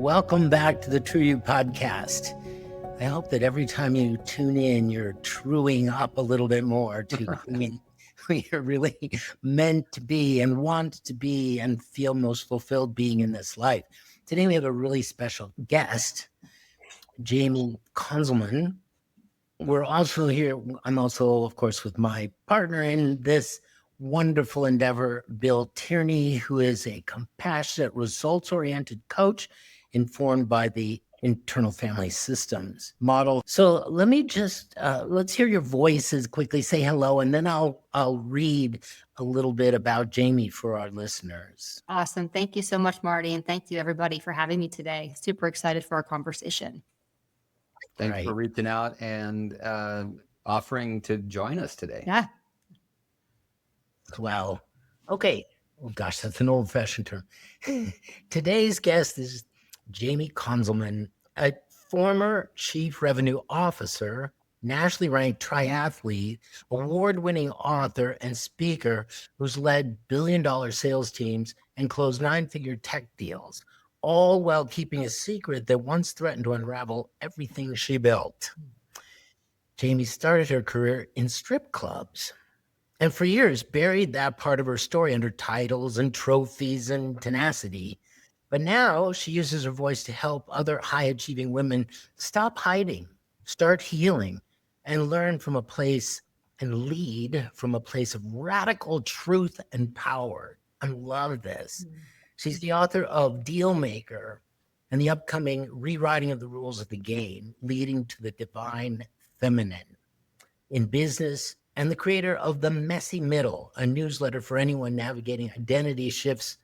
Welcome back to the True You podcast. I hope that every time you tune in, you're truing up a little bit more to who you're really meant to be and want to be and feel most fulfilled being in this life. Today, we have a really special guest, Jaime Konzelman. We're also here. I'm also, of course, with my partner in this wonderful endeavor, Bill Tierney, who is a compassionate, results-oriented coach informed by the internal family systems model. So let me just, let's hear your voices quickly, say hello, and then I'll read a little bit about Jaime for our listeners. Awesome. Thank you so much, Marty. And thank you everybody for having me today. Super excited for our conversation. Thanks for reaching out and offering to join us today. Yeah. Well, okay. Oh gosh, that's an old-fashioned term. Today's guest is Jaime Konzelman, a former chief revenue officer, nationally ranked triathlete, award-winning author and speaker who's led billion-dollar sales teams and closed nine-figure tech deals, all while keeping a secret that once threatened to unravel everything she built. Jaime started her career in strip clubs and for years buried that part of her story under titles and trophies and tenacity. But now she uses her voice to help other high-achieving women stop hiding, start healing, and learn from a place and lead from a place of radical truth and power. I love this. She's the author of Deal Maker and the upcoming Rewriting of the Rules of the Game, Leading to the Divine Feminine in Business, and the creator of The Messy Middle, a newsletter for anyone navigating identity shifts,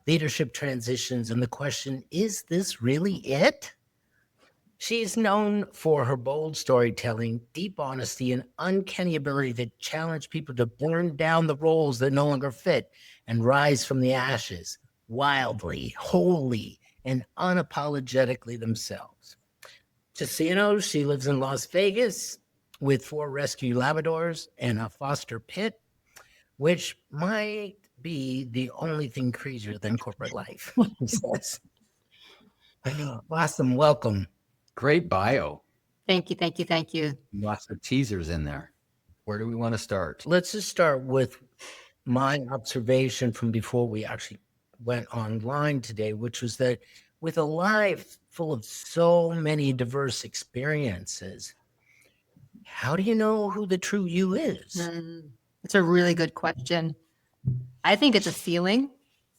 leadership transitions, and the question, is this really it? She's known for her bold storytelling, deep honesty, and uncanny ability to challenge people to burn down the roles that no longer fit and rise from the ashes, wildly, wholly, and unapologetically themselves. Just so you know, she lives in Las Vegas with 4 rescue Labradors and a foster pit, which might be the only thing crazier than corporate life. Awesome. Welcome. Great bio. Thank you. Thank you. Thank you. Lots of teasers in there. Where do we want to start? Let's just start with my observation from before we actually went online today, which was that with a life full of so many diverse experiences, how do you know who the true you is? It's a really good question. I think it's a feeling,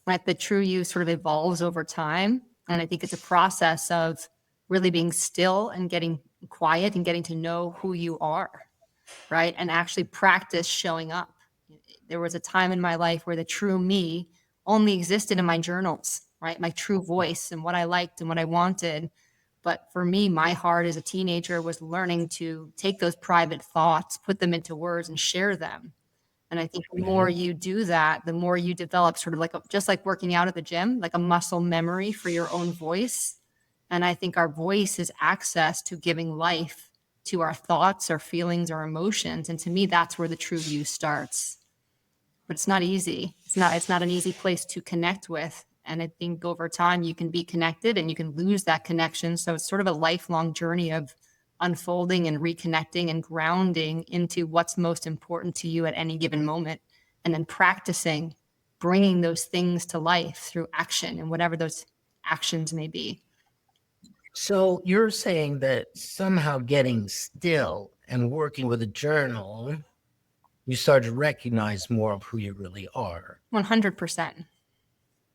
right? The true you sort of evolves over time. And I think it's a process of really being still and getting quiet and getting to know who you are, right? And actually practice showing up. There was a time in my life where the true me only existed in my journals, right? My true voice and what I liked and what I wanted. But for me, my heart as a teenager was learning to take those private thoughts, put them into words and share them. And I think the more you do that, the more you develop sort of like, just like working out at the gym, like a muscle memory for your own voice. And I think our voice is access to giving life to our thoughts, our feelings, our emotions. And to me, that's where the true you starts. But it's not easy. It's not an easy place to connect with. And I think over time you can be connected and you can lose that connection. So it's sort of a lifelong journey of unfolding and reconnecting and grounding into what's most important to you at any given moment. And then practicing bringing those things to life through action and whatever those actions may be. So you're saying that somehow getting still and working with a journal, you start to recognize more of who you really are. 100%.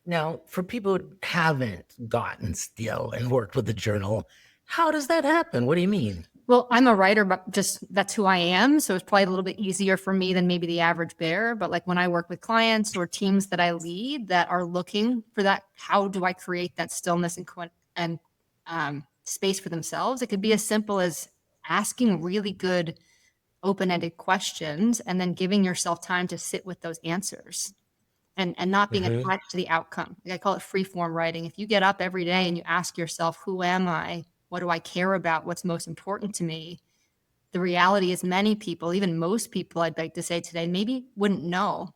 Now, for people who haven't gotten still and worked with a journal, how does that happen? What do you mean? Well, I'm a writer, but just that's who I am. So it's probably a little bit easier for me than maybe the average bear. But like when I work with clients or teams that I lead that are looking for that, how do I create that stillness and space for themselves? It could be as simple as asking really good open-ended questions and then giving yourself time to sit with those answers and not being attached to the outcome. Like I call it free form writing. If you get up every day and you ask yourself, who am I? What do I care about? What's most important to me? The reality is many people, even most people, I'd like to say today, maybe wouldn't know.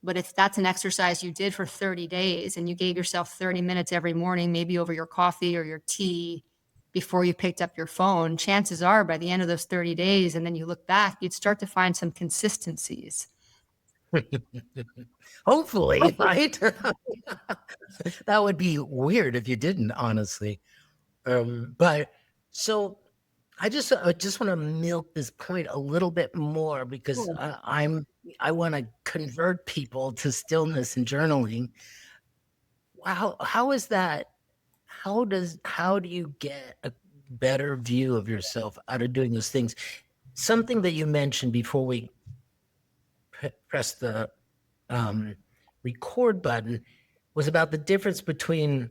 But if that's an exercise you did for 30 days and you gave yourself 30 minutes every morning, maybe over your coffee or your tea before you picked up your phone, chances are by the end of those 30 days, and then you look back, you'd start to find some consistencies. Hopefully, right? That would be weird if you didn't, honestly. But so I just want to milk this point a little bit more because Cool. I want to convert people to stillness and journaling. How is that? How do you get a better view of yourself out of doing those things? Something that you mentioned before we press the record button was about the difference between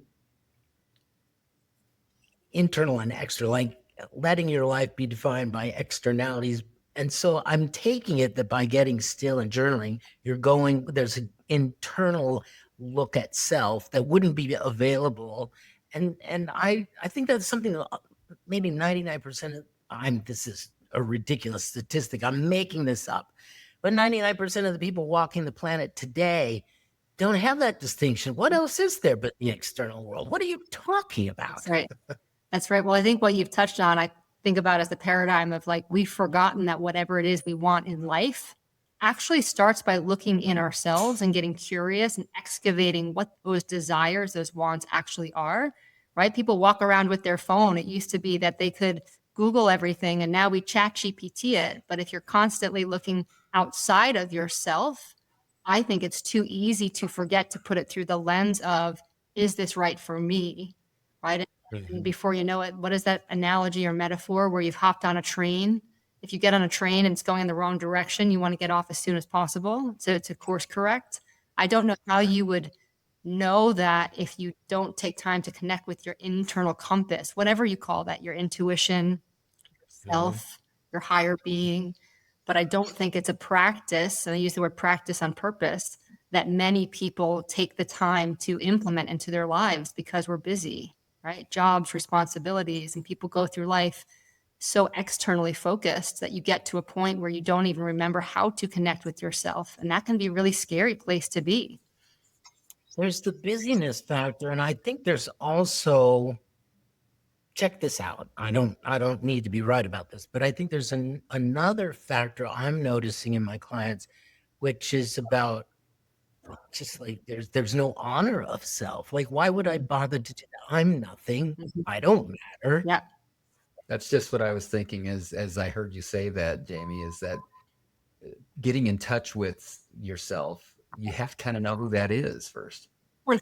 internal and external, like letting your life be defined by externalities. And so I'm taking it that by getting still and journaling, there's an internal look at self that wouldn't be available. And I think that's something that maybe 99% of this is a ridiculous statistic. I'm making this up. But 99% of the people walking the planet today don't have that distinction. What else is there but the external world? What are you talking about? That's right. That's right. Well, I think what you've touched on, I think about as the paradigm of like, we've forgotten that whatever it is we want in life actually starts by looking in ourselves and getting curious and excavating what those desires, those wants actually are, right? People walk around with their phone. It used to be that they could Google everything and now we chat GPT it. But if you're constantly looking outside of yourself, I think it's too easy to forget to put it through the lens of, is this right for me? Right. And before you know it, what is that analogy or metaphor where you've hopped on a train? If you get on a train and it's going in the wrong direction, you want to get off as soon as possible to course correct. I don't know how you would know that if you don't take time to connect with your internal compass, whatever you call that, your intuition, self, your higher being. But I don't think it's a practice, and I use the word practice on purpose, that many people take the time to implement into their lives because we're busy, right? Jobs, responsibilities, and people go through life so externally focused that you get to a point where you don't even remember how to connect with yourself. And that can be a really scary place to be. There's the busyness factor. And I think there's also, check this out. I don't need to be right about this, but I think there's another factor I'm noticing in my clients, which is about just like there's no honor of self. Like, why would I bother to do that? I'm nothing. I don't matter. Yeah. That's just what I was thinking as I heard you say that, Jamie, is that getting in touch with yourself, you have to kind of know who that is first.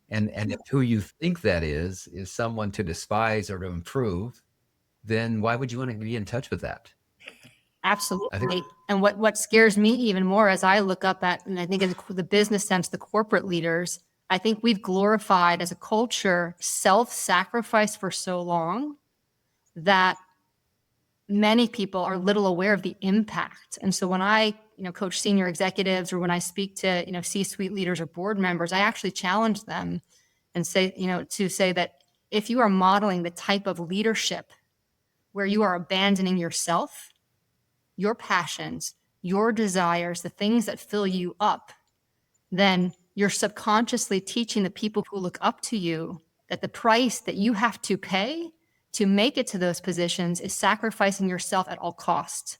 And if who you think that is someone to despise or to improve, then why would you want to be in touch with that? Absolutely. And what scares me even more as I look up at, and I think in the business sense, the corporate leaders, I think we've glorified as a culture self-sacrifice for so long that many people are little aware of the impact. And so when I, coach senior executives or when I speak to, C-suite leaders or board members, I actually challenge them and say, to say that if you are modeling the type of leadership where you are abandoning yourself, your passions, your desires, the things that fill you up, then you're subconsciously teaching the people who look up to you that the price that you have to pay to make it to those positions is sacrificing yourself at all costs.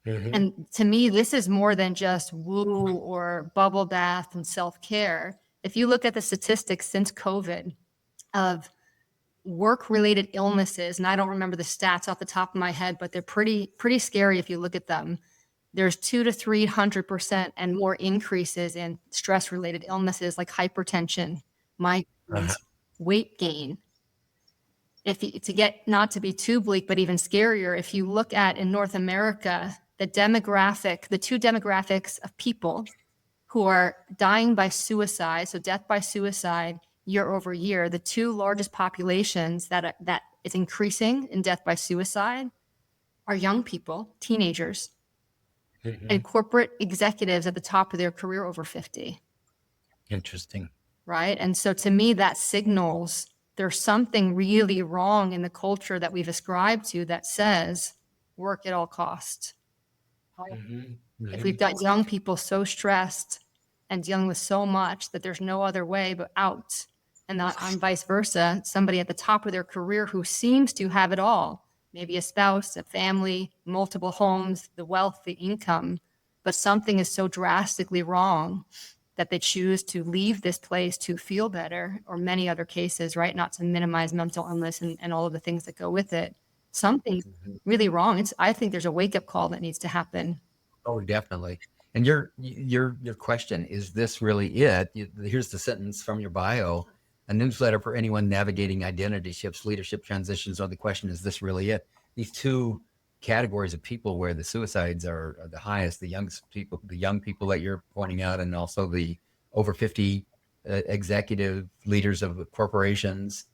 And to me, this is more than just woo or bubble bath and self-care. If you look at the statistics since COVID of work-related illnesses, and I don't remember the stats off the top of my head, but they're pretty scary if you look at them. There's 200 to 300% and more increases in stress-related illnesses like hypertension, migraines, weight gain. To get not to be too bleak, but even scarier, if you look at in North America, the two demographics of people who are dying by suicide, so death by suicide year over year, the two largest populations that is increasing in death by suicide are young people, teenagers, and corporate executives at the top of their career over 50. Interesting. Right. And so to me, that signals there's something really wrong in the culture that we've ascribed to that says work at all costs. If we've got young people so stressed and dealing with so much that there's no other way but out. And not on vice versa, somebody at the top of their career who seems to have it all, maybe a spouse, a family, multiple homes, the wealth, the income, but something is so drastically wrong that they choose to leave this place to feel better, or many other cases, right? Not to minimize mental illness and all of the things that go with it. Something's really wrong. I think there's a wake-up call that needs to happen. Oh, definitely. And your question, is this really it? Here's the sentence from your bio: a newsletter for anyone navigating identity shifts, leadership transitions. Or the question, is this really it? These two categories of people where the suicides are the highest, the young people that you're pointing out, and also the over 50 executive leaders of corporations.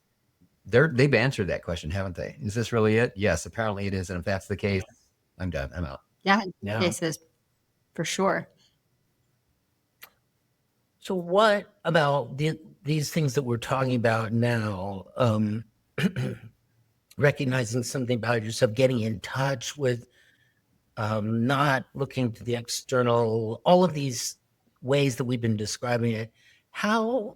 They've answered that question, haven't they? Is this really it? Yes, apparently it is. And if that's the case, I'm done. I'm out. Yeah, in cases, for sure. So what about these things that we're talking about now? Recognizing something about yourself, getting in touch with, not looking to the external, all of these ways that we've been describing it. How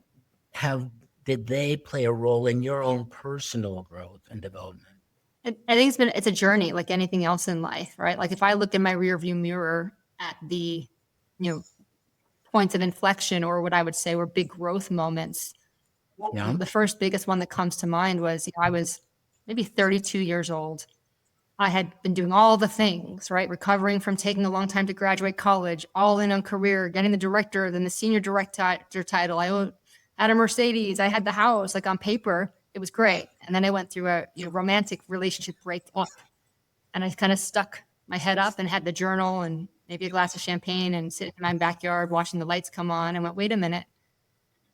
did they play a role in your own personal growth and development? I think it's a journey like anything else in life, right? Like if I look in my rearview mirror at the, points of inflection, or what I would say were big growth moments. Yeah. The first biggest one that comes to mind was, I was maybe 32 years old. I had been doing all the things, right? Recovering from taking a long time to graduate college, all in on career, getting the director, then the senior director title. I had a Mercedes. I had the house, like on paper, it was great. And then I went through a romantic relationship breakup, and I kind of stuck my head up and had the journal and maybe a glass of champagne and sit in my backyard watching the lights come on. And went, wait a minute.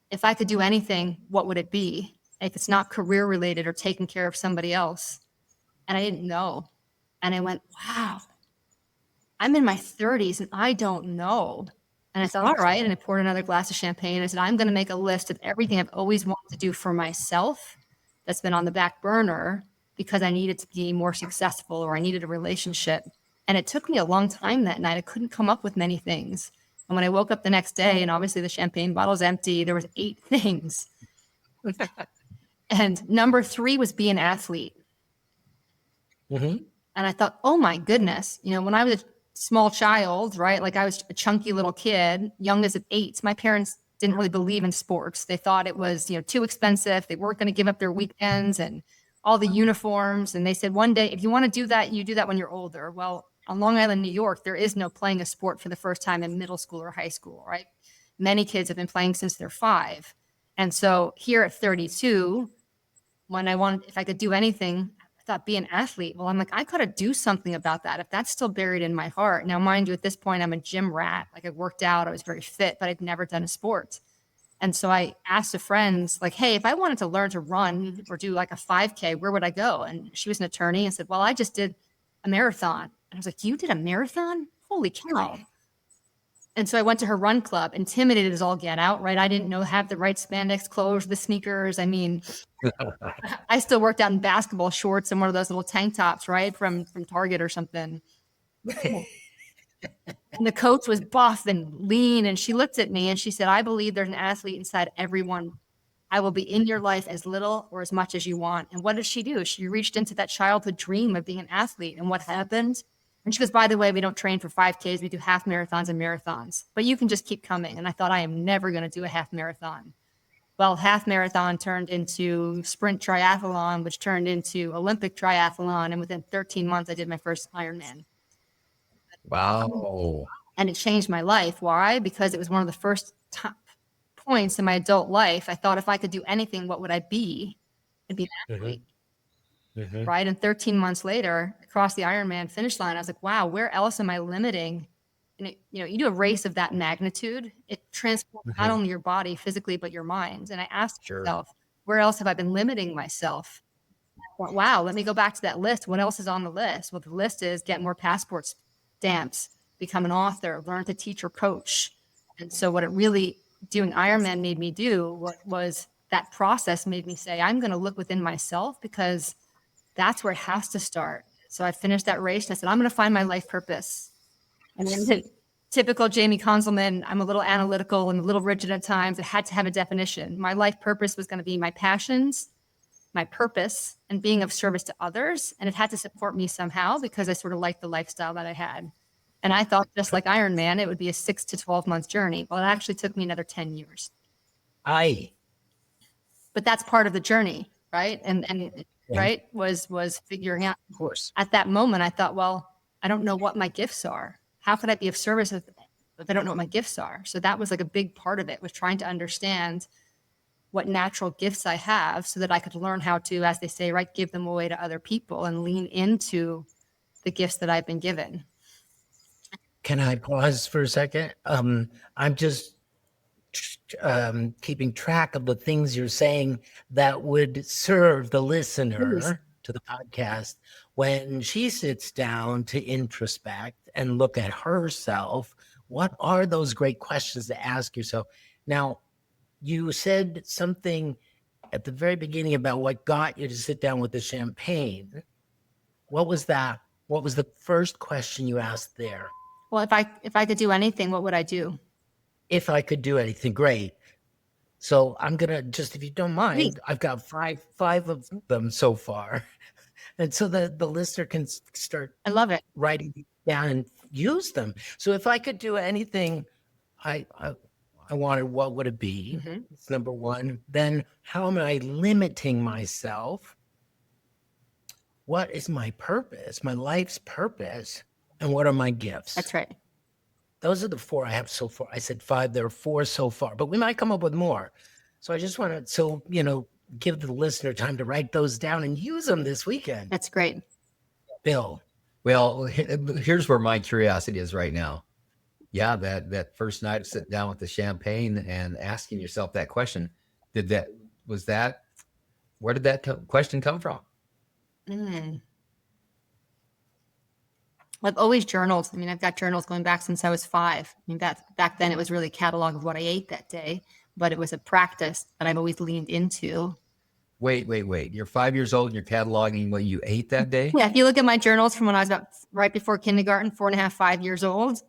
If I could do anything, what would it be? If it's not career related or taking care of somebody else. And I didn't know. And I went, wow, I'm in my 30s and I don't know. And I thought, all right. And I poured another glass of champagne. I said, I'm going to make a list of everything I've always wanted to do for myself that's been on the back burner because I needed to be more successful, or I needed a relationship. And it took me a long time that night. I couldn't come up with many things. And when I woke up the next day, and obviously the champagne bottle's empty, there was 8 things. And number 3 was be an athlete. Mm-hmm. And I thought, oh my goodness, when I was a small child, right? Like I was a chunky little kid, young as 8, my parents didn't really believe in sports. They thought it was, too expensive. They weren't going to give up their weekends and all the uniforms. And they said, one day, if you want to do that, you do that when you're older. Well, on Long Island, New York, there is no playing a sport for the first time in middle school or high school, right? Many kids have been playing since they're 5. And so here at 32, if I could do anything, I thought be an athlete. Well, I'm like, I got to do something about that if that's still buried in my heart. Now, mind you, at this point, I'm a gym rat. Like I worked out, I was very fit, but I'd never done a sport. And so I asked a friend, like, hey, if I wanted to learn to run or do like a 5K, where would I go? And she was an attorney and said, well, I just did a marathon. And I was like, you did a marathon? Holy cow. And so I went to her run club, intimidated as all get out, right? I didn't have the right spandex clothes, the sneakers. I mean, I still worked out in basketball shorts and one of those little tank tops, right? From Target or something. And the coach was buff and lean. And she looked at me and she said, I believe there's an athlete inside everyone. I will be in your life as little or as much as you want. And what did she do? She reached into that childhood dream of being an athlete. And what happened? And she goes, by the way, we don't train for 5Ks. We do half marathons and marathons, but you can just keep coming. And I thought, I am never going to do a half marathon. Well, half marathon turned into sprint triathlon, which turned into Olympic triathlon. And within 13 months, I did my first Ironman. Wow. And it changed my life. Why? Because it was one of the first points in my adult life. I thought if I could do anything, what would I be? I'd be an athlete. Mm-hmm. Right. And 13 months later, across the Ironman finish line, I was like, wow, where else am I limiting? And you do a race of that magnitude, it transforms not only your body physically, but your mind. And I asked myself, where else have I been limiting myself? Wow, let me go back to that list. What else is on the list? Well, the list is get more passport stamps, become an author, learn to teach or coach. And so what it really doing Ironman made me do was that process made me say, I'm going to look within myself because that's where it has to start. So I finished that race and I said, I'm going to find my life purpose. And then typical Jaime Konzelman, I'm a little analytical and a little rigid at times. It had to have a definition. My life purpose was going to be my passions, my purpose, and being of service to others. And it had to support me somehow because I sort of liked the lifestyle that I had. And I thought, just like Iron Man, it would be a 6 to 12 month journey. Well, it actually took me another 10 years. But that's part of the journey, right? And right, was figuring out. Of course. At that moment, I thought, well, I don't know what my gifts are. How could I be of service if I don't know what my gifts are? So that was like a big part of it, was trying to understand what natural gifts I have so that I could learn how to, as they say, right, give them away to other people and lean into the gifts that I've been given. Can I pause for a second? I'm just keeping track of the things you're saying that would serve the listener to the podcast when she sits down to introspect and look at herself. What are those great questions to ask yourself? Now, you said something at the very beginning about what got you to sit down with the champagne. What was that? What was the first question you asked there? Well, if I could do anything, what would I do? If I could do anything, great. So I'm gonna just, if you don't mind, Please. I've got five of them so far, and so the listener can start. I love it. Writing down and use them. So if I could do anything, I wanted, what would it be? Mm-hmm. It's number one. Then how am I limiting myself? What is my purpose? My life's purpose, and what are my gifts? That's right. Those are the four I have so far. I said five, there are four so far, but we might come up with more. So I just want to, give the listener time to write those down and use them this weekend. That's great. Bill. Well, here's where my curiosity is right now. Yeah, that first night sitting down with the champagne and asking yourself that question, where did that question come from? I've always journaled. I mean, I've got journals going back since I was 5. I mean, back then it was really a catalog of what I ate that day, but it was a practice that I've always leaned into. Wait. You're 5 years old and you're cataloging what you ate that day? Yeah, if you look at my journals from when I was about right before kindergarten, 4.5, 5 years old,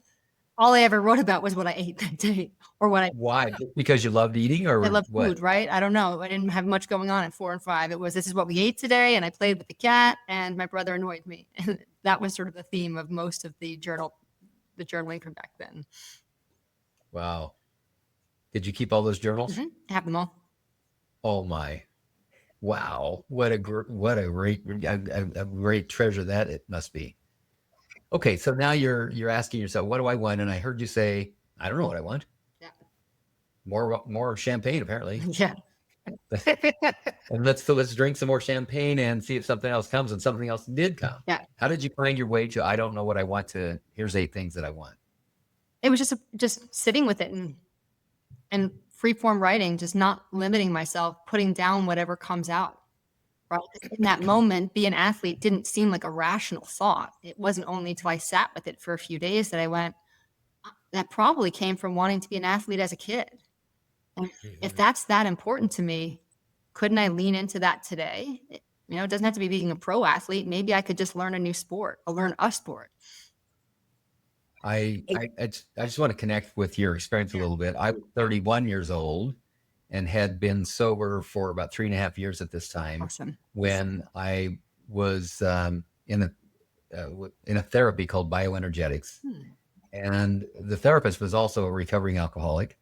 all I ever wrote about was what I ate that day or what I. Why? Because you loved eating, or I love what? food, right? I don't know. I didn't have much going on at 4 and 5. It was, this is what we ate today, and I played with the cat, and my brother annoyed me. And that was sort of the theme of most of the journaling from back then. Wow. Did you keep all those journals? Mm-hmm. I have them all. Oh my. Wow. What a great treasure that it must be. Okay, so now you're asking yourself, what do I want? And I heard you say, I don't know what I want. Yeah. More champagne, apparently. Yeah. And let's drink some more champagne and see if something else comes. And something else did come. Yeah. How did you find your way to, I don't know what I want, to here's 8 things that I want? It was just sitting with it and free form writing, just not limiting myself, putting down whatever comes out. Right? In that moment, be an athlete didn't seem like a rational thought. It wasn't only until I sat with it for a few days that I went, that probably came from wanting to be an athlete as a kid. And if that's that important to me, couldn't I lean into that today? It doesn't have to be being a pro athlete. Maybe I could just learn a new sport or learn a sport. I just want to connect with your experience a little bit. I was 31 years old and had been sober for about 3.5 years at this time. Awesome. When I was in a therapy called bioenergetics. And the therapist was also a recovering alcoholic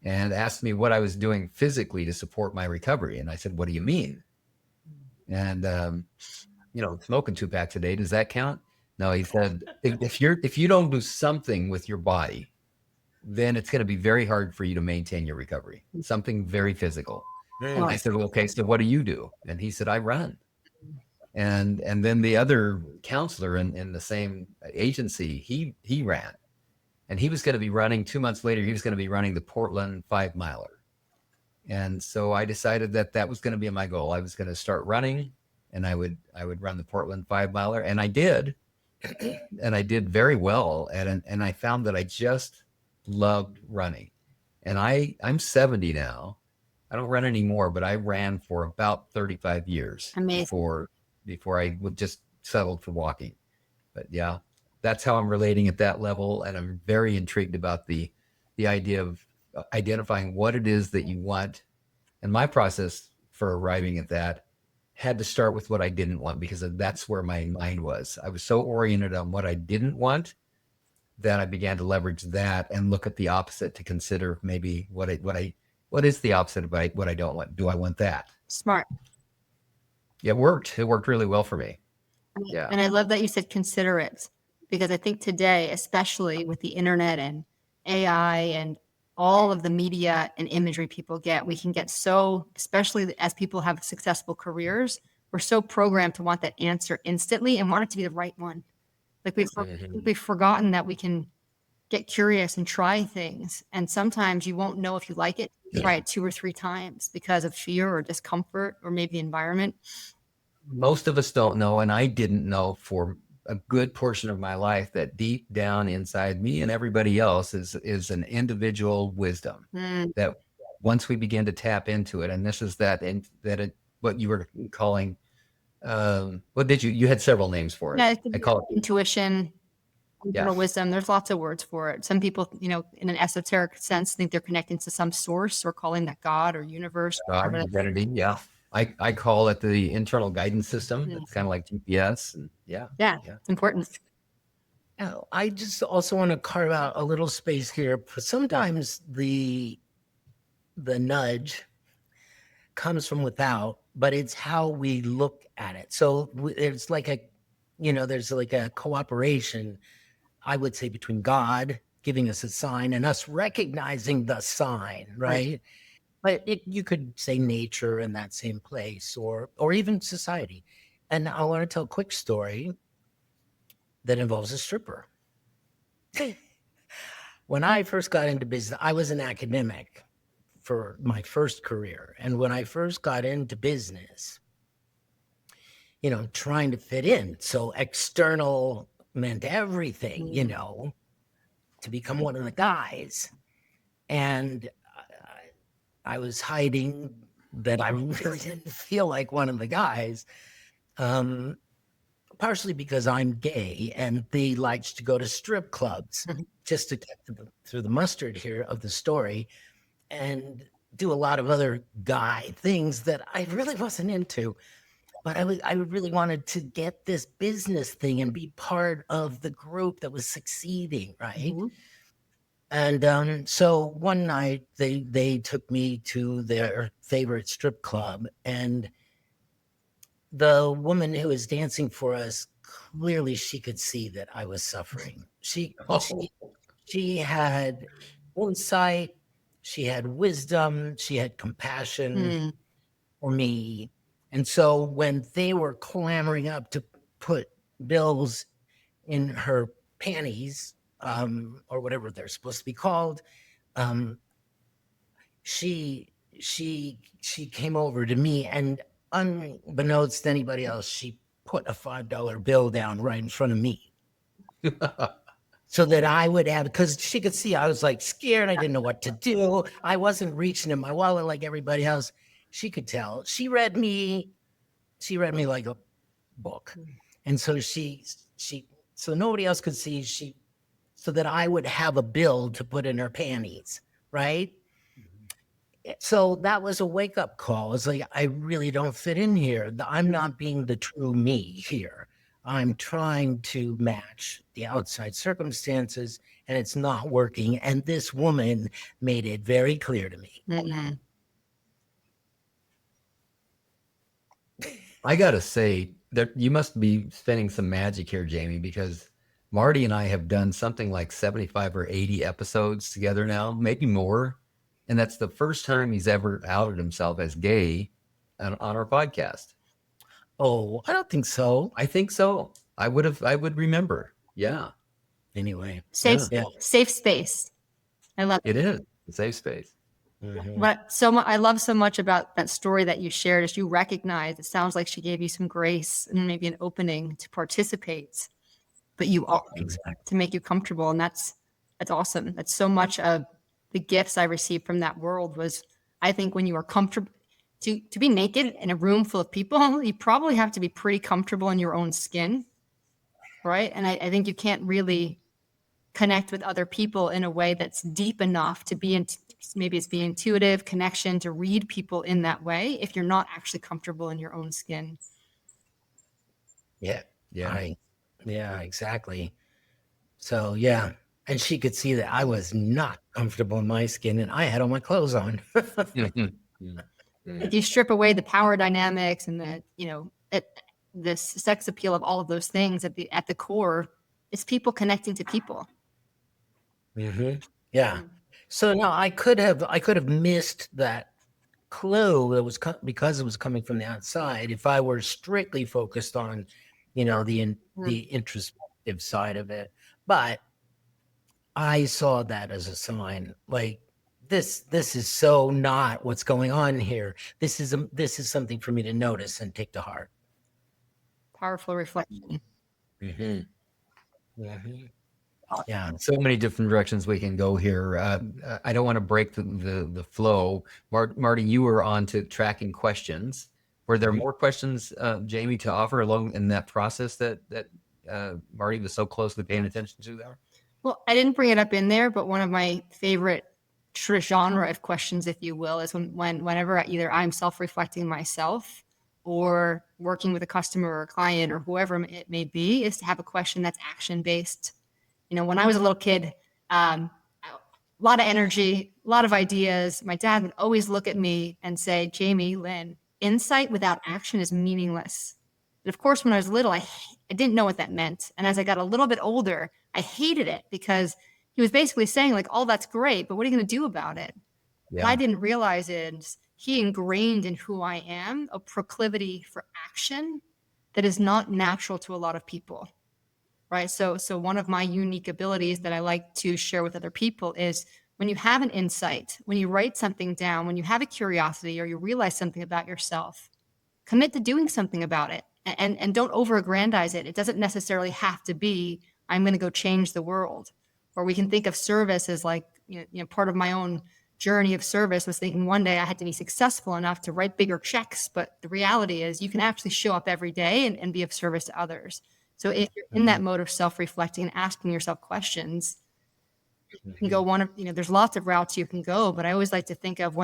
and asked me what I was doing physically to support my recovery. And I said, what do you mean? And, smoking 2-packs a day, does that count? No, he said, if you don't do something with your body, then it's going to be very hard for you to maintain your recovery. Something very physical. And I said, well, okay, so what do you do? And he said, I run. And then the other counselor in the same agency, he ran. And he was going to be running 2 months later, he was going to be running the Portland 5-miler. And so I decided that was going to be my goal. I was going to start running, and I would run the Portland 5-miler. And I did. And I did very well at it. And I found that I just loved running. And I'm 70 now. I don't run anymore, but I ran for about 35 years. Amazing. Before I would just settled for walking. But yeah, that's how I'm relating at that level. And I'm very intrigued about the idea of identifying what it is that you want. And my process for arriving at that had to start with what I didn't want, because that's where my mind was. I was so oriented on what I didn't want that I began to leverage that and look at the opposite to consider maybe what is the opposite of what I don't want. Do I want that? Smart. It worked. It worked really well for me. Yeah. And I love that you said consider it, because I think today, especially with the internet and AI and all of the media and imagery people get, we can get so, especially as people have successful careers, we're so programmed to want that answer instantly and want it to be the right one. Like we've forgotten that we can get curious and try things. And sometimes you won't know if you like it. Try it 2 or 3 times because of fear or discomfort or maybe environment. Most of us don't know, and I didn't know for a good portion of my life, that deep down inside me and everybody else is an individual wisdom that once we begin to tap into it, and this is what you were calling, what did you had several names for it. Yeah, I call it intuition, internal wisdom. There's lots of words for it. Some people, in an esoteric sense, think they're connecting to some source or calling that God or universe. God, identity. Yeah. I call it the internal guidance system. It's kind of like GPS. And yeah, it's important. Now, I just also want to carve out a little space here. Sometimes the nudge comes from without, but it's how we look at it. So it's like there's like a cooperation, I would say, between God giving us a sign and us recognizing the sign, right? But you could say nature in that same place, or even society. And I want to tell a quick story that involves a stripper. When I first got into business, I was an academic for my first career. And when I first got into business, trying to fit in. So external meant everything, to become one of the guys. And I was hiding that I really didn't feel like one of the guys, partially because I'm gay and they liked to go to strip clubs, just to get through the mustard here of the story, and do a lot of other guy things that I really wasn't into. But I really wanted to get this business thing and be part of the group that was succeeding, right? And so one night they took me to their favorite strip club, and the woman who was dancing for us, clearly she could see that I was suffering. She had insight, she had wisdom, she had compassion for me. And so when they were clamoring up to put bills in her panties, or whatever they're supposed to be called, she came over to me, and unbeknownst to anybody else, she put a $5 bill down right in front of me. So that I would have, because she could see I was like scared. I didn't know what to do. I wasn't reaching in my wallet like everybody else. She could tell. She read me like a book. And so so nobody else could see, so that I would have a bill to put in her panties, right? So that was a wake-up call. It's like, I really don't fit in here. I'm not being the true me here. I'm trying to match the outside circumstances, and it's not working. And this woman made it very clear to me. I gotta say that you must be spinning some magic here, Jamie, because Marty and I have done something like 75 or 80 episodes together now, maybe more. And that's the first time he's ever outed himself as gay on our podcast. Oh, I don't think so. I think so. I would remember. Yeah. Anyway. Safe space. I love it. It is a safe space. But I love so much about that story that you shared, is you recognize, it sounds like she gave you some grace and maybe an opening to participate, but to make you comfortable. And that's awesome. That's so much of the gifts I received from that world was, I think, when you are comfortable to be naked in a room full of people, you probably have to be pretty comfortable in your own skin. right? And I think you can't really connect with other people in a way that's deep enough to be maybe it's be intuitive connection to read people in that way if you're not actually comfortable in your own skin. Yeah. Yeah. Yeah, exactly. So yeah. And she could see that I was not comfortable in my skin and I had all my clothes on. If you strip away the power dynamics and this sex appeal of all of those things at the core, it's people connecting to people. Yeah. So no, I could have missed that clue that was because it was coming from the outside if I were strictly focused on, the introspective side of it. But I saw that as a sign, like this is so not what's going on here. This is something for me to notice and take to heart. Powerful reflection. Yeah. So many different directions we can go here. I don't want to break the flow. Marty, you were on to tracking questions. Were there more questions, Jamie, to offer along in that process that Marty was so closely paying attention to there? Well, I didn't bring it up in there, but one of my favorite genre of questions, if you will, is whenever either I'm self-reflecting myself or working with a customer or a client or whoever it may be, is to have a question that's action-based. When I was a little kid, a lot of energy, a lot of ideas. My dad would always look at me and say, Jamie, Lynn, insight without action is meaningless. But of course, when I was little, I didn't know what that meant. And as I got a little bit older, I hated it because he was basically saying, like, oh, that's great, but what are you going to do about it? Yeah. What I didn't realize is he ingrained in who I am a proclivity for action that is not natural to a lot of people. Right. So one of my unique abilities that I like to share with other people is when you have an insight, when you write something down, when you have a curiosity or you realize something about yourself, commit to doing something about it and don't over-aggrandize it. It doesn't necessarily have to be, I'm going to go change the world. Or we can think of service as like, part of my own journey of service was thinking one day I had to be successful enough to write bigger checks. But the reality is you can actually show up every day and be of service to others. So if you're in that mode of self-reflecting and asking yourself questions, you can go there's lots of routes you can go, but I always like to think of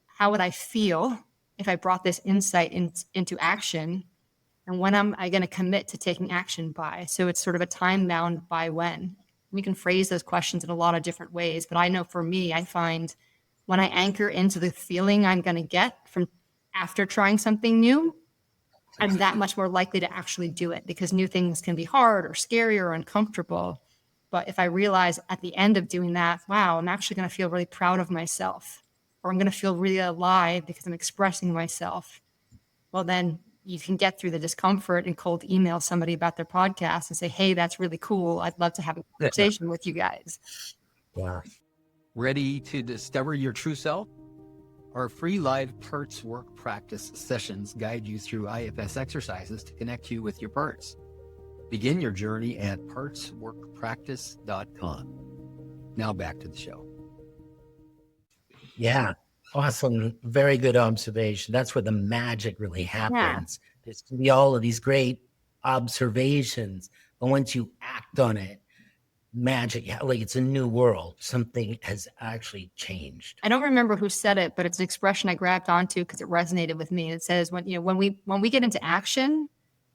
how would I feel if I brought this insight into action, and when am I going to commit to taking action by? So it's sort of a time bound by when. We can phrase those questions in a lot of different ways, but I know for me, I find when I anchor into the feeling I'm going to get from after trying something new, I'm that much more likely to actually do it because new things can be hard or scary or uncomfortable. But if I realize at the end of doing that, wow, I'm actually going to feel really proud of myself, or I'm going to feel really alive because I'm expressing myself, well, then you can get through the discomfort and cold email somebody about their podcast and say, hey, that's really cool. I'd love to have a conversation with you guys. Yeah. Ready to discover your true self? Our free live PERTS work practice sessions guide you through IFS exercises to connect you with your PERTS. Begin your journey at pertsworkpractice.com. Now back to the show. Yeah. Awesome. Very good observation. That's where the magic really happens. There's going to be all of these great observations, but once you act on it, magic, like it's a new world. Something has actually changed. I don't remember who said it, but it's an expression I grabbed onto because it resonated with me. It says when we get into action,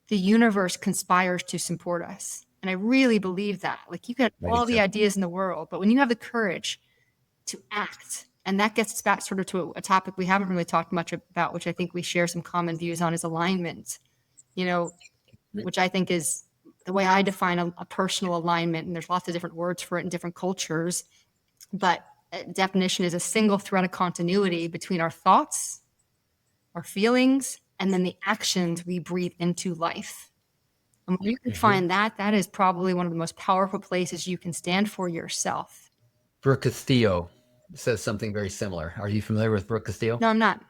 the universe conspires to support us. And I really believe that. Like you get all the ideas in the world, but when you have the courage to act, and that gets us back sort of to a topic we haven't really talked much about, which I think we share some common views on, is alignment, which I think is the way I define a personal alignment. And there's lots of different words for it in different cultures, but definition is a single thread of continuity between our thoughts, our feelings, and then the actions we breathe into life. And when you can find that is probably one of the most powerful places you can stand for yourself. Brooke Castillo says something very similar. Are you familiar with Brooke Castillo? No, I'm not.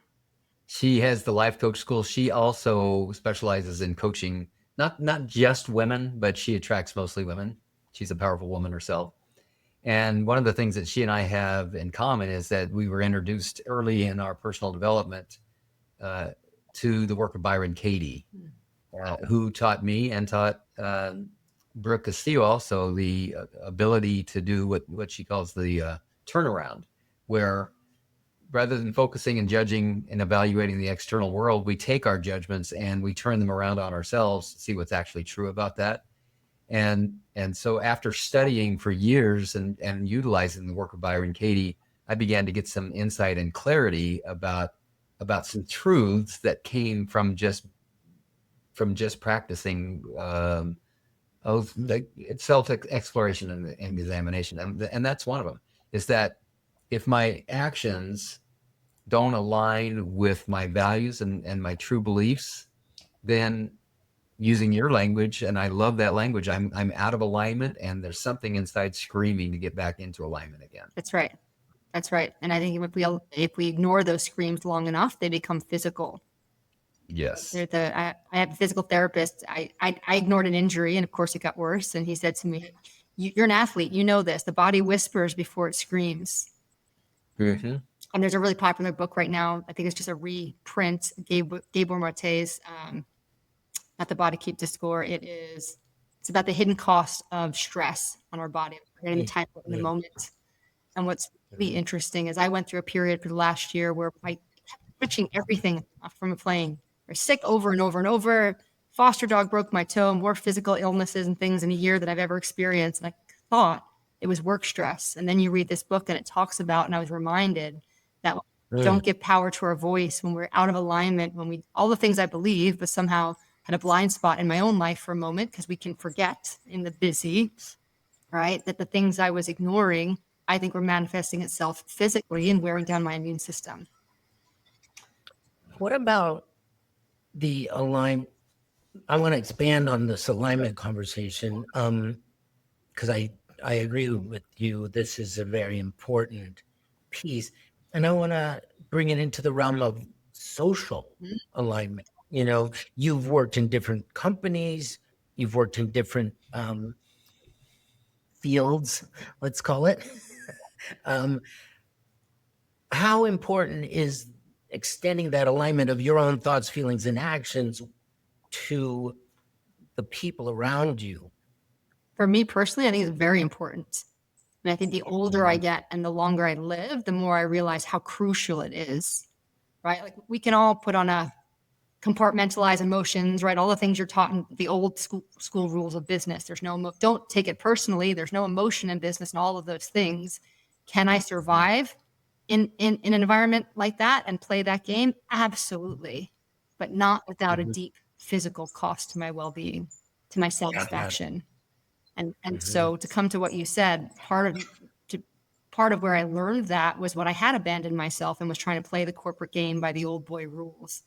She has the Life Coach School. She also specializes in coaching, not just women, but she attracts mostly women. She's a powerful woman herself. And one of the things that she and I have in common is that we were introduced early in our personal development to the work of Byron Katie, who taught me and taught Brooke Castillo also the ability to do what she calls the turnaround, where rather than focusing and judging and evaluating the external world, we take our judgments and we turn them around on ourselves to see what's actually true about that. And so after studying for years and utilizing the work of Byron Katie, I began to get some insight and clarity about some truths that came from just practicing self exploration and examination, and that's one of them. Is that if my actions don't align with my values and my true beliefs, then using your language, and I love that language, I'm out of alignment, and there's something inside screaming to get back into alignment again. That's right. That's right. And I think if we ignore those screams long enough, they become physical. Yes. I have a physical therapist. I ignored an injury, and of course it got worse. And he said to me, "You're an athlete. You know this. The body whispers before it screams." Mm-hmm. And there's a really popular book right now. I think it's just a reprint. Gabor Mate's "Not the Body Keeps the Score." It's about the hidden cost of stress on our body, in the time, in the moment. And what's really interesting is I went through a period for the last year where I kept switching everything from playing. I was sick over and over and over. Foster dog broke my toe, more physical illnesses and things in a year than I've ever experienced. And I thought it was work stress. And then you read this book and it talks about, and I was reminded that we don't give power to our voice when we're out of alignment, when we, all the things I believe, but somehow had a blind spot in my own life for a moment, because we can forget in the busy, right? That the things I was ignoring, I think were manifesting itself physically and wearing down my immune system. What about the alignment? I want to expand on this alignment conversation because I agree with you. This is a very important piece. And I want to bring it into the realm of social alignment. You know, you've worked in different companies, you've worked in different fields, let's call it. How important is extending that alignment of your own thoughts, feelings, and actions to the people around you? For me personally, I think it's very important. And I think the older I get and the longer I live, the more I realize how crucial it is, right? Like we can all put on a compartmentalize emotions, right? All the things you're taught in the old school rules of business. There's no, don't take it personally. There's no emotion in business and all of those things. Can I survive in an environment like that and play that game? Absolutely. But not without a deep physical cost to my well-being, to my satisfaction. And so to come to what you said, part of where I learned that was when I had abandoned myself and was trying to play the corporate game by the old boy rules.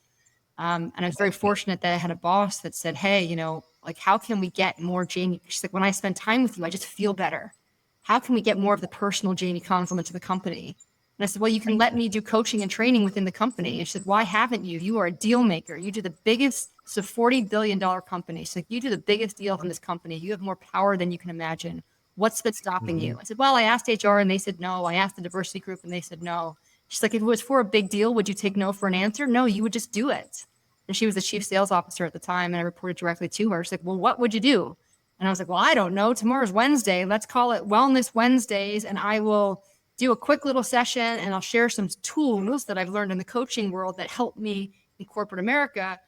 And I was very fortunate that I had a boss that said, "Hey, you know, like, how can we get more Jaime?" She's like, "When I spend time with you, I just feel better. How can we get more of the personal Jaime Konzelman to the company?" And I said, "Well, you can let me do coaching and training within the company." And she said, "Why haven't you? You are a deal maker. You do the biggest, it's a $40 billion company. So you do the biggest deal in this company. You have more power than you can imagine. What's been stopping you?" I said, "Well, I asked HR and they said no. I asked the diversity group and they said no." She's like, "If it was for a big deal, would you take no for an answer?" "No, you would just do it." And she was the chief sales officer at the time, and I reported directly to her. She's like, "Well, what would you do?" And I was like, "Well, I don't know. Tomorrow's Wednesday. Let's call it Wellness Wednesdays, and I will do a quick little session, and I'll share some tools that I've learned in the coaching world that help me in corporate America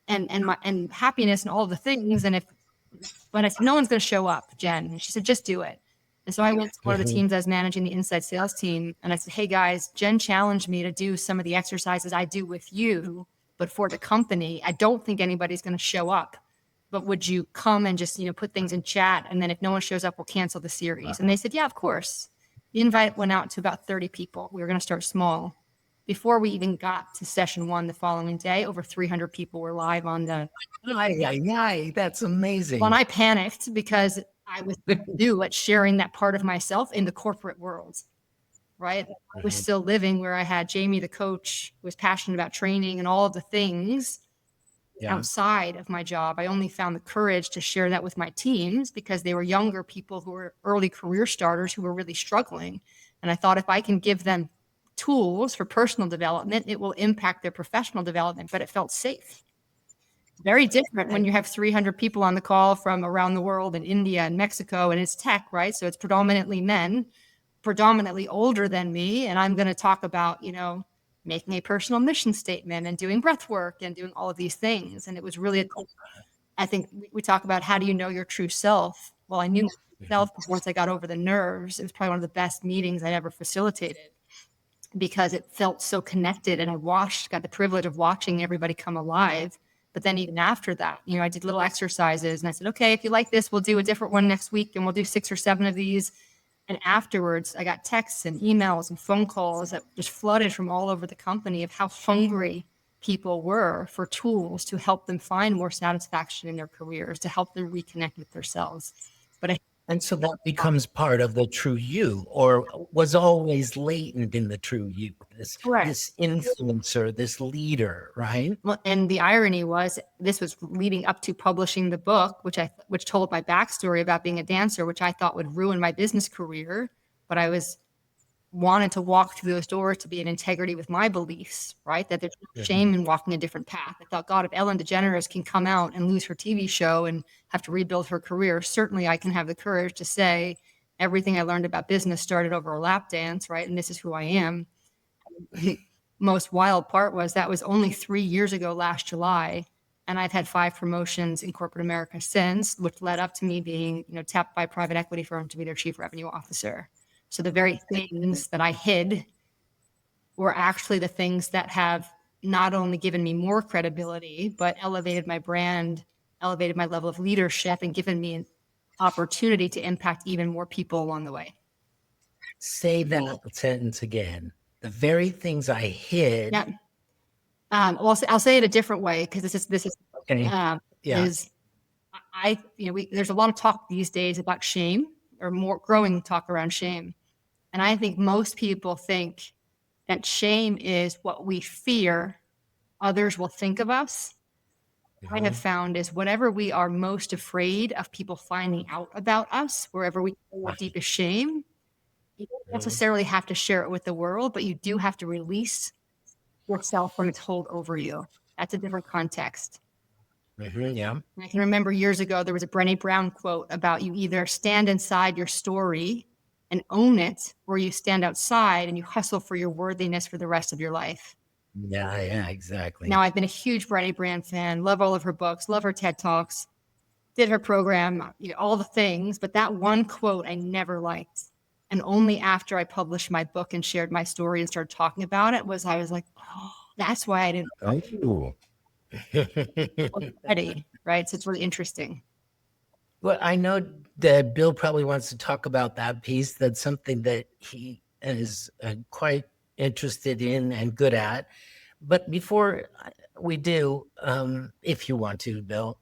and happiness and all of the things." And when I said, "No one's going to show up, Jen," and she said, "Just do it." And so I went to one of the teams I was managing, the inside sales team, and I said, "Hey guys, Jen challenged me to do some of the exercises I do with you, but for the company. I don't think anybody's going to show up, but would you come and just, you know, put things in chat? And then if no one shows up, we'll cancel the series." And they said, "Yeah, of course." The invite went out to about 30 people. We were going to start small. Before we even got to session one the following day, over 300 people were live on the. That's amazing. Well, and I panicked because I was new at sharing that part of myself in the corporate world, right? I was still living where I had Jaime, the coach, who was passionate about training and all of the things outside of my job. I only found the courage to share that with my teams because they were younger people who were early career starters who were really struggling. And I thought if I can give them tools for personal development, it will impact their professional development, but it felt safe. Very different when you have 300 people on the call from around the world in India and Mexico, and it's tech, right? So it's predominantly men, predominantly older than me. And I'm going to talk about, making a personal mission statement and doing breath work and doing all of these things. And it was really, I think we talk about how do you know your true self? Well, I knew myself once I got over the nerves. It was probably one of the best meetings I ever facilitated because it felt so connected. And got the privilege of watching everybody come alive. But then even after that, I did little exercises and I said, okay, if you like this, we'll do a different one next week and we'll do 6 or 7 of these. And afterwards, I got texts and emails and phone calls that just flooded from all over the company of how hungry people were for tools to help them find more satisfaction in their careers, to help them reconnect with themselves. And so that becomes part of the true you, or was always latent in the true you, this influencer, this leader, right? Well, and the irony was this was leading up to publishing the book, which told my backstory about being a dancer, which I thought would ruin my business career. But I wanted to walk through those doors to be in integrity with my beliefs, right? That there's no shame in walking a different path. I thought, God, if Ellen DeGeneres can come out and lose her TV show and have to rebuild her career, certainly I can have the courage to say everything I learned about business started over a lap dance, right? And this is who I am. The most wild part was that was only 3 years ago last July. And I've had 5 promotions in corporate America since, which led up to me being, tapped by a private equity firm to be their chief revenue officer. So the very things that I hid were actually the things that have not only given me more credibility, but elevated my brand, elevated my level of leadership, and given me an opportunity to impact even more people along the way. Say that sentence again. The very things I hid. Yeah. Well, I'll say it a different way because this is Okay. is there's a lot of talk these days about shame, or more growing talk around shame. And I think most people think that shame is what we fear others will think of us. I have found is whatever we are most afraid of people finding out about us, wherever we feel our deepest shame, you don't necessarily have to share it with the world, but you do have to release yourself when it's hold over you. That's a different context. Yeah. And I can remember years ago, there was a Brené Brown quote about you either stand inside your story and own it, or you stand outside and you hustle for your worthiness for the rest of your life. Yeah, exactly. Now, I've been a huge Brené Brown fan, love all of her books, love her TED Talks, did her program, all the things, but that one quote I never liked. And only after I published my book and shared my story and started talking about it I was like, oh, that's why I didn't. Oh. Ready, right? So it's really interesting. Well, I know that Bill probably wants to talk about that piece. That's something that he is quite interested in and good at. But before we do, if you want to, Bill,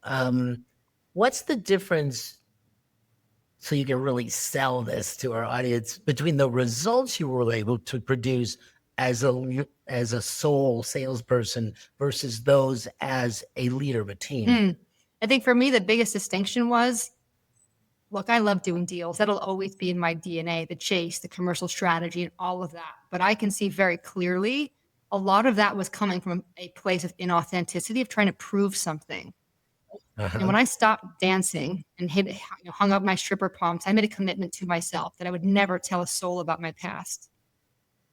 what's the difference, so you can really sell this to our audience, between the results you were able to produce as a sole salesperson versus those as a leader of a team? I think for me, the biggest distinction was, look, I love doing deals. That'll always be in my DNA, the chase, the commercial strategy, and all of that. But I can see very clearly a lot of that was coming from a place of inauthenticity, of trying to prove something. And when I stopped dancing and hung up my stripper pumps, I made a commitment to myself that I would never tell a soul about my past.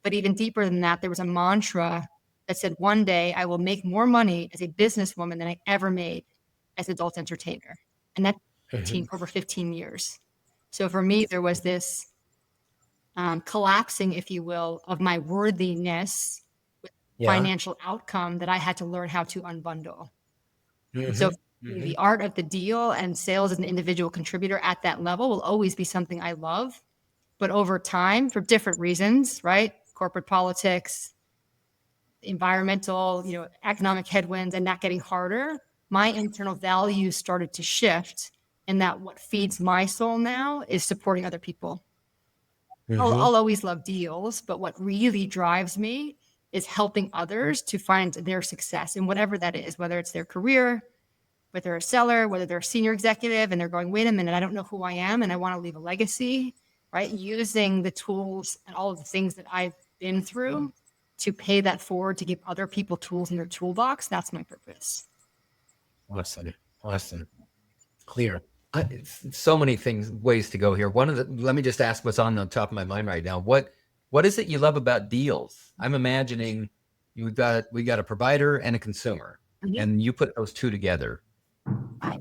But even deeper than that, there was a mantra that said, one day I will make more money as a businesswoman than I ever made as an adult entertainer. And that's over 15 years. So for me, there was this collapsing, if you will, of my worthiness with financial outcome that I had to learn how to unbundle. So the art of the deal and sales as an individual contributor at that level will always be something I love. But over time, for different reasons, right? Corporate politics, environmental, economic headwinds, and that getting harder, my internal values started to shift. And that what feeds my soul now is supporting other people. I'll always love deals, but what really drives me is helping others to find their success in whatever that is, whether it's their career, whether they're a seller, whether they're a senior executive and they're going, wait a minute, I don't know who I am and I want to leave a legacy, right? Using the tools and all of the things that I've been through to pay that forward, to give other people tools in their toolbox. That's my purpose. Awesome. Clear. So many ways to go here. Let me just ask what's on the top of my mind right now. What is it you love about deals? I'm imagining we got a provider and a consumer, and you put those two together.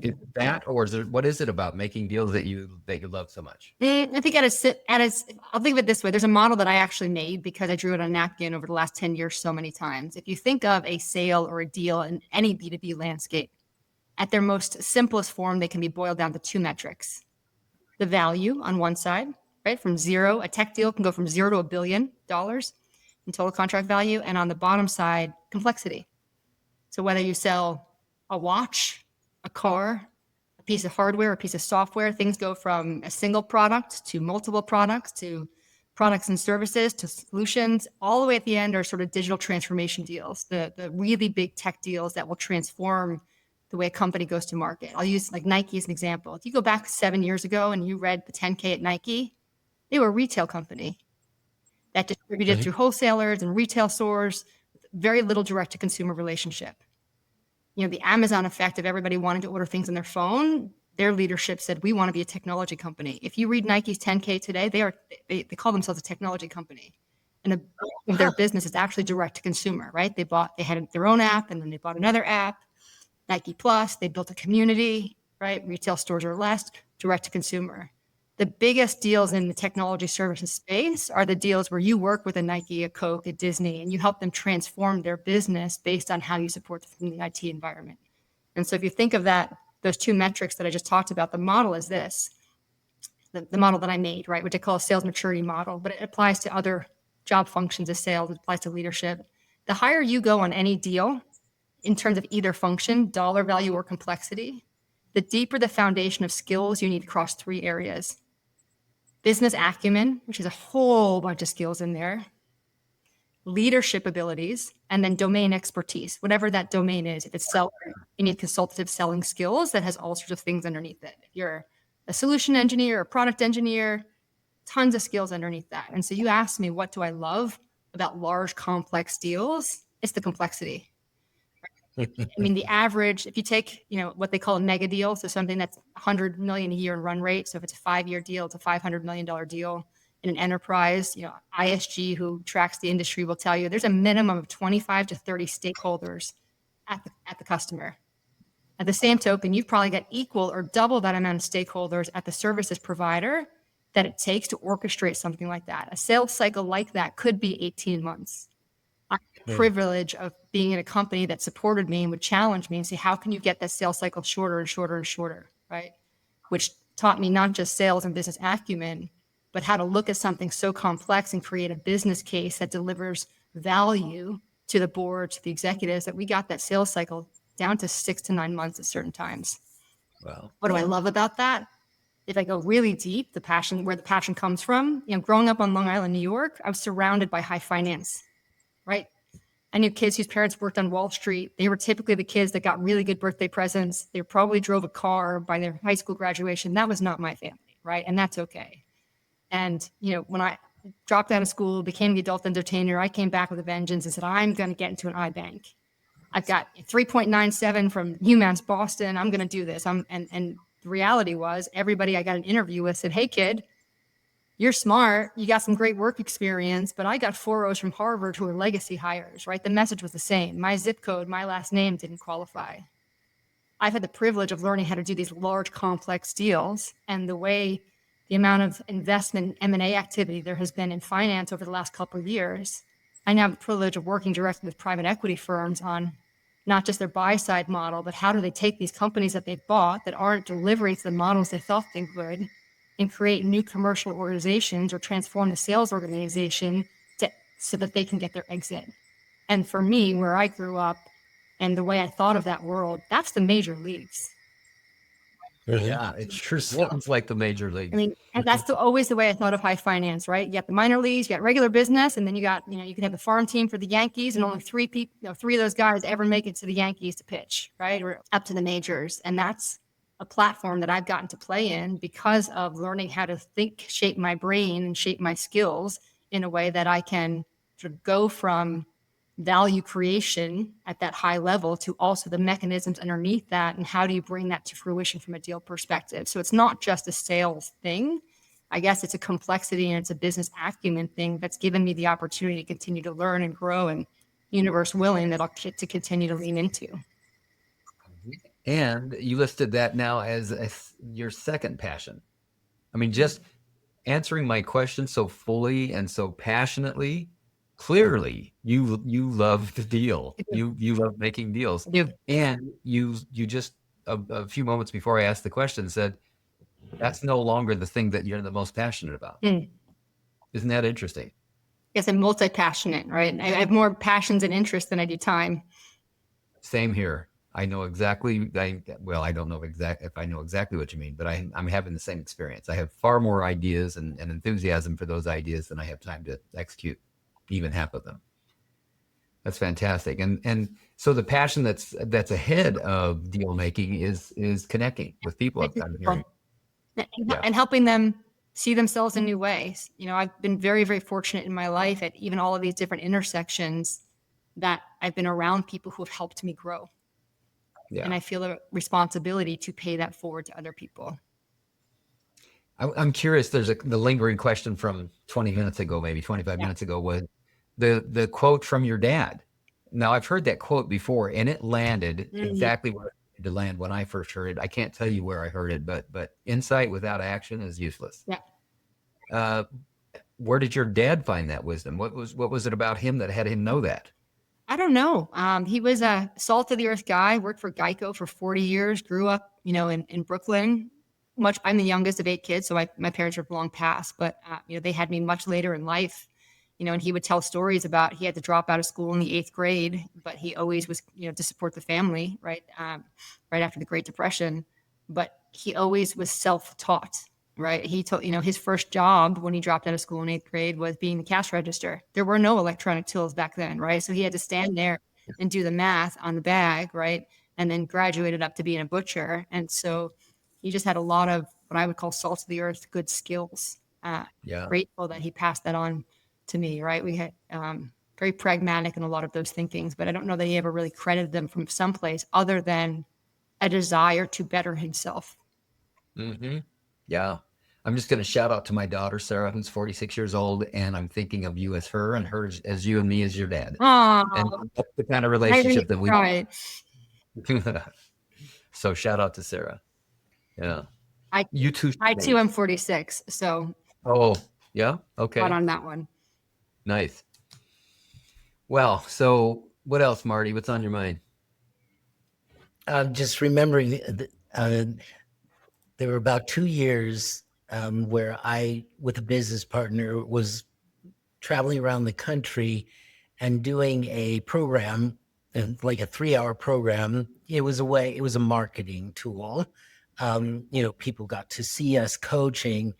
Is that, or what is it about making deals that you love so much? I think I'll think of it this way. There's a model that I actually made because I drew it on a napkin over the last 10 years so many times. If you think of a sale or a deal in any B2B landscape, at their most simplest form, they can be boiled down to two metrics. The value on one side, right? From zero, a tech deal can go from $0 to $1 billion in total contract value. And on the bottom side, complexity. So whether you sell a watch, a car, a piece of hardware, a piece of software, things go from a single product to multiple products to products and services to solutions. All the way at the end are sort of digital transformation deals, the really big tech deals that will transform the way a company goes to market. I'll use like Nike as an example. If you go back 7 years ago and you read the 10K at Nike, they were a retail company that distributed through wholesalers and retail stores, very little direct to consumer relationship. You know, the Amazon effect of everybody wanting to order things on their phone, their leadership said, we want to be a technology company. If you read Nike's 10K today, they call themselves a technology company. And the bulk of their business is actually direct to consumer, right? They had their own app and then they bought another app, Nike Plus, they built a community, right? Retail stores are less direct to consumer. The biggest deals in the technology services space are the deals where you work with a Nike, a Coke, a Disney, and you help them transform their business based on how you support them in the IT environment. And so if you think of that, those two metrics that I just talked about, the model is this, the model that I made, right? Which I call a sales maturity model, but it applies to other job functions of sales, it applies to leadership. The higher you go on any deal, in terms of either function, dollar value or complexity, the deeper the foundation of skills you need across three areas. Business acumen, which is a whole bunch of skills in there, leadership abilities, and then domain expertise, whatever that domain is. If it's selling, you need consultative selling skills that has all sorts of things underneath it. If you're a solution engineer, a product engineer, tons of skills underneath that. And so you asked me, what do I love about large, complex deals? It's the complexity. I mean, the average, if you take, what they call a mega deal, so something that's 100 million a year in run rate. So if it's a 5-year deal, it's a $500 million deal in an enterprise. ISG, who tracks the industry, will tell you there's a minimum of 25 to 30 stakeholders at the customer. At the same token, you've probably got equal or double that amount of stakeholders at the services provider that it takes to orchestrate something like that. A sales cycle like that could be 18 months. Privilege of being in a company that supported me and would challenge me and say, how can you get that sales cycle shorter and shorter and shorter, right? Which taught me not just sales and business acumen, but how to look at something so complex and create a business case that delivers value to the board, to the executives, that we got that sales cycle down to 6 to 9 months at certain times. Wow. What do I love about that? If I go really deep, where the passion comes from, growing up on Long Island, New York, I was surrounded by high finance, right? I knew kids whose parents worked on Wall Street. They were typically the kids that got really good birthday presents. They probably drove a car by their high school graduation. That was not my family, right? And that's okay. And, when I dropped out of school, became the adult entertainer, I came back with a vengeance and said, I'm going to get into an iBank. I've got 3.97 from UMass Boston. I'm going to do this. And the reality was, everybody I got an interview with said, hey, kid, you're smart, you got some great work experience, but I got 4.0s from Harvard who are legacy hires, right? The message was the same. My zip code, my last name didn't qualify. I've had the privilege of learning how to do these large, complex deals, and the amount of investment M&A activity there has been in finance over the last couple of years. I now have the privilege of working directly with private equity firms on not just their buy-side model, but how do they take these companies that they've bought that aren't delivering to the models they thought they would, and create new commercial organizations or transform the sales organization so that they can get their exit. And for me, where I grew up and the way I thought of that world, that's the major leagues. Yeah, it sure sounds like the major leagues. I mean, and that's always the way I thought of high finance, right? You got the minor leagues, you got regular business, and then you got, you can have the farm team for the Yankees, and only three of those guys ever make it to the Yankees to pitch, right? Or up to the majors. And that's a platform that I've gotten to play in because of learning how to think, shape my brain and shape my skills in a way that I can sort of go from value creation at that high level to also the mechanisms underneath that, and how do you bring that to fruition from a deal perspective. So it's not just a sales thing. I guess it's a complexity and it's a business acumen thing that's given me the opportunity to continue to learn and grow, and universe willing, that I'll get to continue to lean into. And you listed that now as your second passion. I mean, just answering my question so fully and so passionately, clearly you love the deal. You love making deals. I do. And you just a few moments before I asked the question said that's no longer the thing that you're the most passionate about. Isn't that interesting? Yes, I'm multi-passionate, right? I have more passions and interests than I do time. Same here. I know exactly. I don't know if I know exactly what you mean, but I'm having the same experience. I have far more ideas and enthusiasm for those ideas than I have time to execute even half of them. That's fantastic. And so the passion that's ahead of deal making is connecting with people. I'm hearing. And helping them see themselves in new ways. You know, I've been very, very fortunate in my life at even all of these different intersections that I've been around people who have helped me grow. Yeah. And I feel a responsibility to pay that forward to other people. I'm curious, there's the lingering question from 20 minutes ago, maybe 25 minutes ago, was the quote from your dad. Now, I've heard that quote before, and it landed exactly where it needed to land when I first heard it. I can't tell you where I heard it, but insight without action is useless. Yeah. Where did your dad find that wisdom? What was it about him that had him know that? I don't know. He was a salt of the earth guy, worked for Geico for 40 years, grew up, in Brooklyn. I'm the youngest of 8 kids, so my parents are long past, but, they had me much later in life, and he would tell stories about he had to drop out of school in the 8th grade, but he always was, to support the family, right? Right after the Great Depression, but he always was self-taught. Right. He told, his first job when he dropped out of school in 8th grade was being the cash register. There were no electronic tools back then. Right. So he had to stand there and do the math on the bag. Right. And then graduated up to being a butcher. And so he just had a lot of what I would call salt of the earth, good skills. Grateful that he passed that on to me. Right. We had very pragmatic in a lot of those thinkings, but I don't know that he ever really credited them from someplace other than a desire to better himself. Mm-hmm. Yeah. I'm just going to shout out to my daughter, Sarah, who's 46 years old, and I'm thinking of you as her and her as you and me as your dad. Aww. And that's the kind of relationship that we So shout out to Sarah. Yeah. You too. I too am 46. So. Oh, yeah. Okay. On that one. Nice. Well, so what else, Marty? What's on your mind? Just remembering there were about 2 years where I, with a business partner, was traveling around the country and doing a program, like a 3-hour program. It was a marketing tool. People got to see us coaching,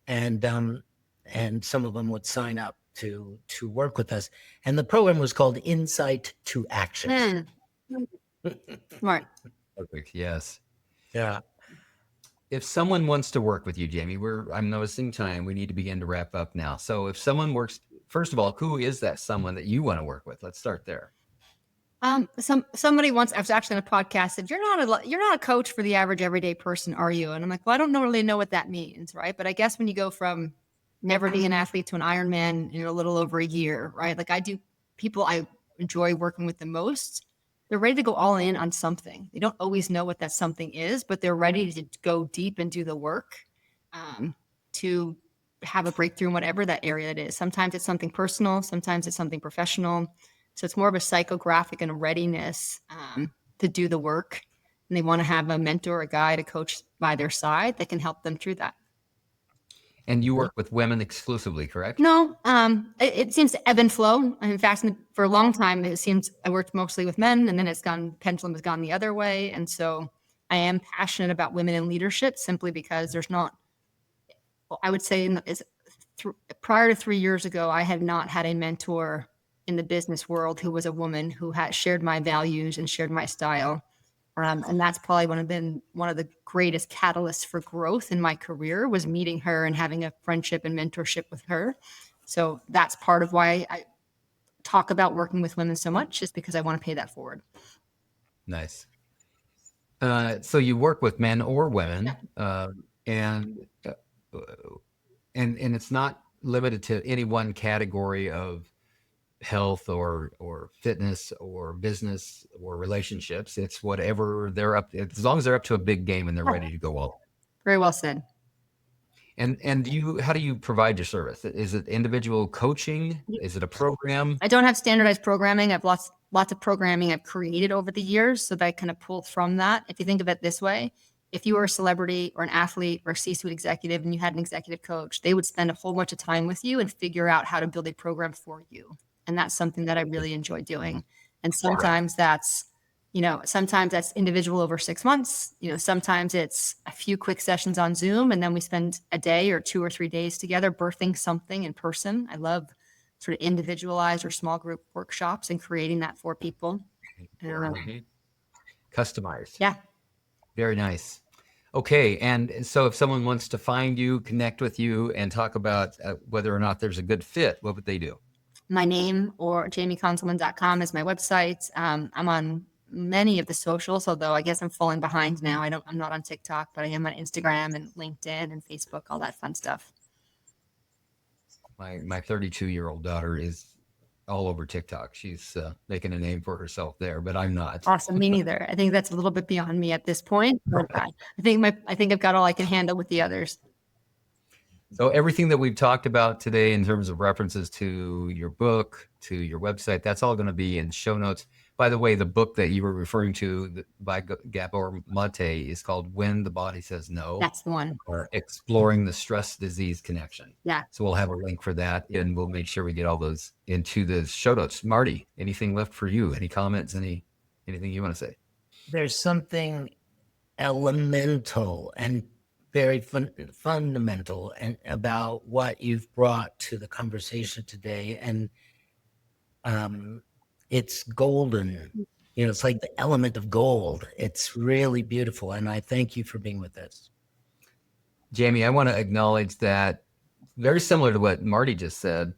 and some of them would sign up to work with us. And the program was called Insight to Action. Smart. Perfect. Yes. Yeah. If someone wants to work with you, Jamie, I'm noticing time. We need to begin to wrap up now. So if someone works, first of all, who is that someone that you want to work with? Let's start there. Somebody once, I was actually on a podcast, said, you're not a coach for the average everyday person, are you? And I'm like, well, I don't really know what that means. Right. But I guess when you go from never being an athlete to an Ironman in a little over a year, right? Like people I enjoy working with the most, they're ready to go all in on something. They don't always know what that something is, but they're ready to go deep and do the work to have a breakthrough in whatever that area it is. Sometimes it's something personal. Sometimes it's something professional. So it's more of a psychographic and a readiness to do the work. And they want to have a mentor, a guide, a coach by their side that can help them through that. And you work with women exclusively, correct? No, it seems to ebb and flow. In fact, for a long time, it seems I worked mostly with men, and then pendulum has gone the other way. And so I am passionate about women in leadership simply because I would say prior to 3 years ago, I had not had a mentor in the business world who was a woman who had shared my values and shared my style. And that's probably one of the greatest catalysts for growth in my career, was meeting her and having a friendship and mentorship with her. So that's part of why talk about working with women so much is because I want to pay that forward. Nice. So you work with men or women, and it's not limited to any one category of health or fitness or business or relationships. It's whatever they're up to, as long as they're up to a big game and they're ready to go all. Very well said. And how do you provide your service? Is it individual coaching? Is it a program? I don't have standardized programming. I have lots of programming I've created over the years so that I kind of pull from that. If you think of it this way, if you were a celebrity or an athlete or a C-suite executive and you had an executive coach, they would spend a whole bunch of time with you and figure out how to build a program for you. And that's something that I really enjoy doing. And sometimes that's individual over 6 months. Sometimes it's a few quick sessions on Zoom, and then we spend a day or 2 or 3 days together birthing something in person. I love sort of individualized or small group workshops and creating that for people. Customized. Yeah. Very nice. Okay. And so if someone wants to find you, connect with you, and talk about whether or not there's a good fit, what would they do? My name or JaimeKonzelman.com is my website. I'm on many of the socials, although I guess I'm falling behind now. I'm not on TikTok, but I am on Instagram and LinkedIn and Facebook, all that fun stuff. My 32-year-old daughter is all over TikTok. She's making a name for herself there, but I'm not. Awesome. Me neither. I think that's a little bit beyond me at this point. But I think I've got all I can handle with the others. So everything that we've talked about today in terms of references to your book, to your website, that's all going to be in show notes. By the way, the book that you were referring to by Gabor Mate is called When the Body Says No. That's the one. Or Exploring the Stress-Disease Connection. Yeah. So we'll have a link for that, and we'll make sure we get all those into the show notes. Marty, anything left for you? Any comments? Anything you want to say? There's something elemental and very fundamental and about what you've brought to the conversation today. And it's golden. It's like the element of gold. It's really beautiful. And I thank you for being with us. Jaime, I want to acknowledge that very similar to what Marty just said,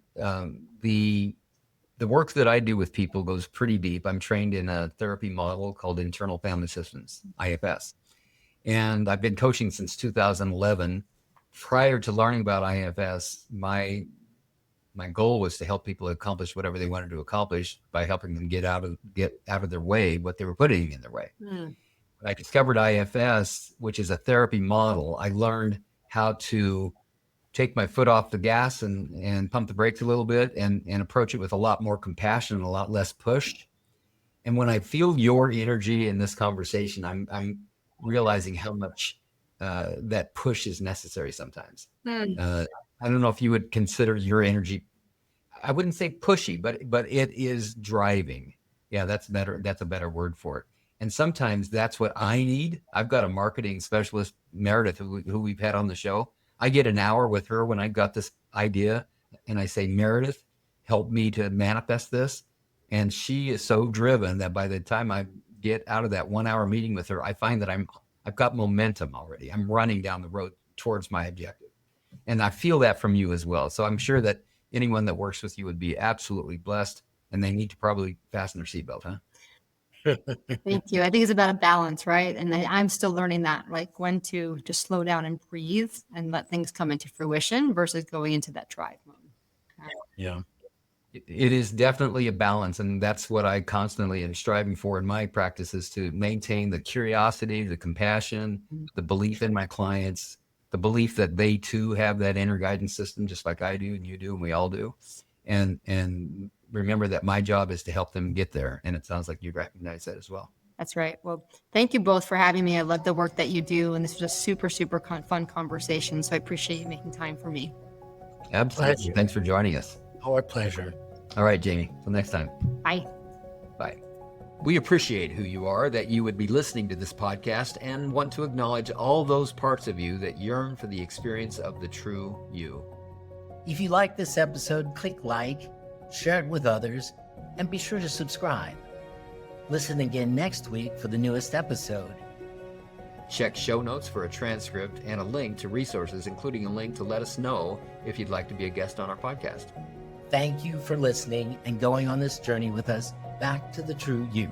the work that I do with people goes pretty deep. I'm trained in a therapy model called Internal Family Systems, IFS. And I've been coaching since 2011. Prior to learning about IFS, my goal was to help people accomplish whatever they wanted to accomplish by helping them get out of their way, what they were putting in their way. When I discovered IFS, which is a therapy model, I learned how to take my foot off the gas and pump the brakes a little bit and approach it with a lot more compassion and a lot less push. And when I feel your energy in this conversation, I'm realizing how much that push is necessary sometimes. I don't know if you would consider your energy, I wouldn't say pushy, but it is driving. Yeah, that's better. That's a better word for it. And sometimes that's what I need. I've got a marketing specialist, Meredith, who we've had on the show. I get an hour with her when I got this idea and I say, Meredith, help me to manifest this. And she is so driven that by the time I get out of that 1 hour meeting with her, I find that I've got momentum already. I'm running down the road towards my objective. And I feel that from you as well. So I'm sure that anyone that works with you would be absolutely blessed, and they need to probably fasten their seatbelt, huh? Thank you. I think it's about a balance, right? And I'm still learning that, like when to just slow down and breathe and let things come into fruition versus going into that drive mode. Yeah. It is definitely a balance, and that's what I constantly am striving for in my practice, is to maintain the curiosity, the compassion, the belief in my clients, the belief that they too have that inner guidance system, just like I do and you do and we all do. And remember that my job is to help them get there. And it sounds like you recognize that as well. That's right. Well, thank you both for having me. I love the work that you do. And this was a super, super fun conversation. So I appreciate you making time for me. Absolutely. Pleasure. Thanks for joining us. Our pleasure. All right, Jaime. Till next time. Bye. Bye. We appreciate who you are, that you would be listening to this podcast, and want to acknowledge all those parts of you that yearn for the experience of the true you. If you like this episode, click like, share it with others, and be sure to subscribe. Listen again next week for the newest episode. Check show notes for a transcript and a link to resources, including a link to let us know if you'd like to be a guest on our podcast. Thank you for listening and going on this journey with us back to the true you.